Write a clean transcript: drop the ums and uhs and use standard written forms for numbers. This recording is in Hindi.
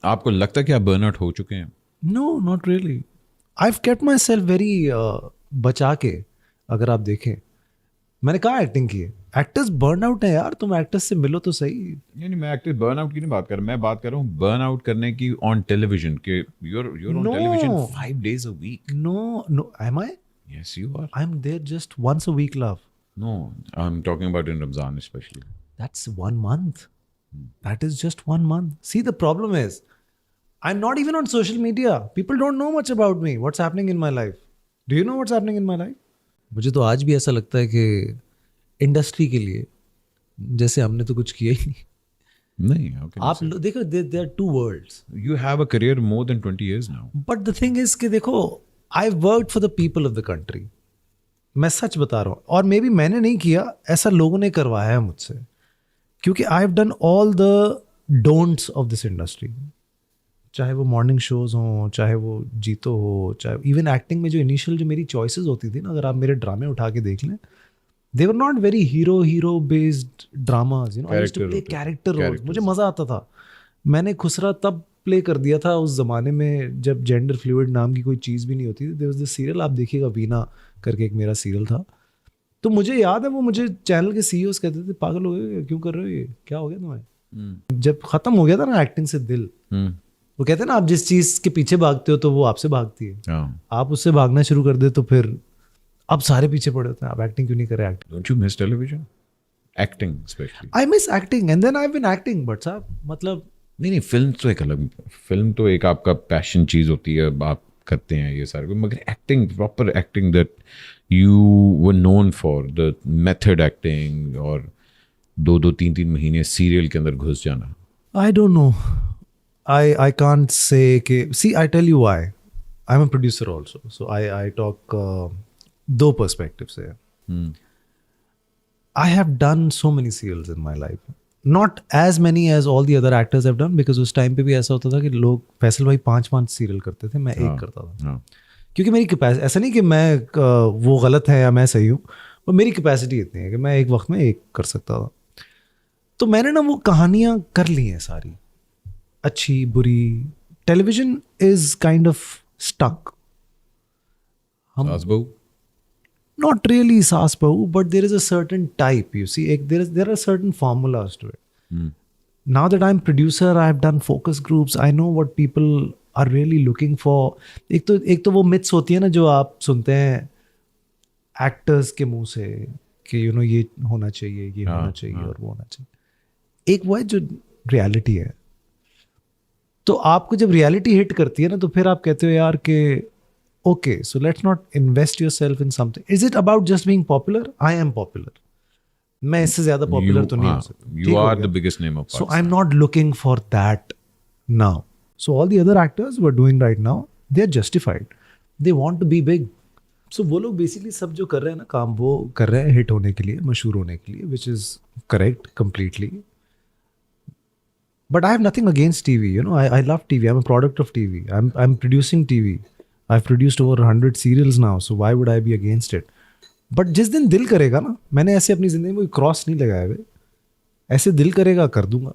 आपको लगता है कि आप बर्नआउट हो चुके हैं? No, not really. I kept myself very बचा के. अगर आप देखें, मैंने कहा एक्टिंग की है. एक्टर्स बर्न आउट है यार, तुम एक्टर्स से मिलो तो सही. नहीं, मैं एक्टिव बर्नआउट की नहीं बात कर रहा, मैं बात कर रहा हूँ बर्नआउट करने की ऑन टेलीविजन के. you're on no, television 5 days a week. No, am I? Yes, you are. I am there just once a week, love. No, I'm talking about in Ramzan especially. That's 1 month. That is just 1 month. See, the problem is, I'm not even on social media. People don't know much about me. What's happening in my life? Do you know what's happening in my life? मुझे तो आज भी ऐसा लगता है कि इंडस्ट्री के लिए जैसे हमने तो कुछ किया ही नहीं. नहीं, how can you आप say? देखो, there are two worlds. You have a career more than 20 years now. But the thing is कि देखो, I worked for the people of the country. मैं सच बता रहा हूँ. और मे बी मैंने नहीं किया, ऐसा लोगों ने करवाया है मुझसे. क्योंकि I have done all the don'ts of this industry. चाहे वो मॉर्निंग शोज हों, चाहे वो जीतो हो, चाहे इवन एक्टिंग में जो इनिशियल जो मेरी चॉइसेस होती थी ना, अगर आप मेरे ड्रामे उठा के देख लें, they were not very hero based dramas. You know, I used to play character roles. मुझे मज़ा आता था. मैंने खुसरा तब प्ले कर दिया था उस ज़माने में जब जेंडर फ्लूइड नाम की कोई चीज़ भी नहीं होती थी. देयर वाज दिस सीरियल, आप देखिएगा, वीना करके एक मेरा सीरियल था. तो मुझे याद है, वो मुझे चैनल के सीईओज कहते थे, पागल हो गए, क्यों कर रहे हो ये, क्या हो गया तुम्हें? जब ख़त्म हो गया था ना एक्टिंग से दिल, वो कहते हैं ना, आप जिस चीज़ के पीछे भागते हो तो वो आपसे भागती है. आप उससे भागना शुरू कर दे तो फिर अब सारे पीछे पड़े होते हैं. आप एक्टिंग क्यों नहीं कर रहे? Acting. Don't you miss television? Acting especially. I miss acting and then I have been acting. But साहब, मतलब नहीं, फिल्म तो एक अलग, फिल्म तो एक आपका पैशन चीज़ होती है, आप करते हैं ये सारे, मगर acting, proper acting that you were known for, the method acting, और 2-3 महीने सीरियल के अंदर घुस जाना. I don't know. I can't say कि, see, I tell you why. I'm a producer also, so I talk दो perspectives है. I have done so many serials in my life. Not as many as all the other actors have done, because उस टाइम पे भी ऐसा होता था कि लोग, फैसल भाई 5 सीरियल करते थे, मैं एक करता था. हाँ. क्योंकि मेरी कैपेसिटी, ऐसा नहीं कि मैं वो गलत है या मैं सही हूँ, पर मेरी कैपेसिटी इतनी है कि मैं एक वक्त में एक कर सकता था. तो मैंने ना वो कहानियाँ कर ली हैं सारी, अच्छी बुरी. Television is kind of stuck. Saas bahu. Not really saas bahu, but there is a certain type, you see. There are certain formulas to it. Now that I'm producer, I've done focus groups. I know what people are really looking for. एक तो वो myths होती है ना जो आप सुनते हैं एक्टर्स के मुंह से कि यू नो ये होना चाहिए, ये होना चाहिए और वो होना चाहिए. एक वो है जो रियलिटी है. तो आपको जब रियलिटी हिट करती है ना, तो फिर आप कहते हो यार कि okay, so let's not invest yourself in something. Is it about just being popular? I am popular. मैं इससे ज़्यादा popular तो नहीं हो सकता. You are the biggest name of Pakistan. So I'm not looking for that now. So all the other actors who are doing right now, they are justified. They want to be big. So वो लोग basically सब जो कर रहे हैं ना काम, वो कर रहे हैं हिट होने के लिए, मशहूर होने के लिए, which is correct completely. But I have nothing against TV. You know, I love TV. I'm a product of TV. I'm producing TV. I've produced over 100 serials now, so why would I be against it? But जिस दिन दिल करेगा ना, मैंने ऐसे अपनी ज़िंदगी में कोई क्रॉस नहीं लगाया हुए, ऐसे दिल करेगा कर दूंगा.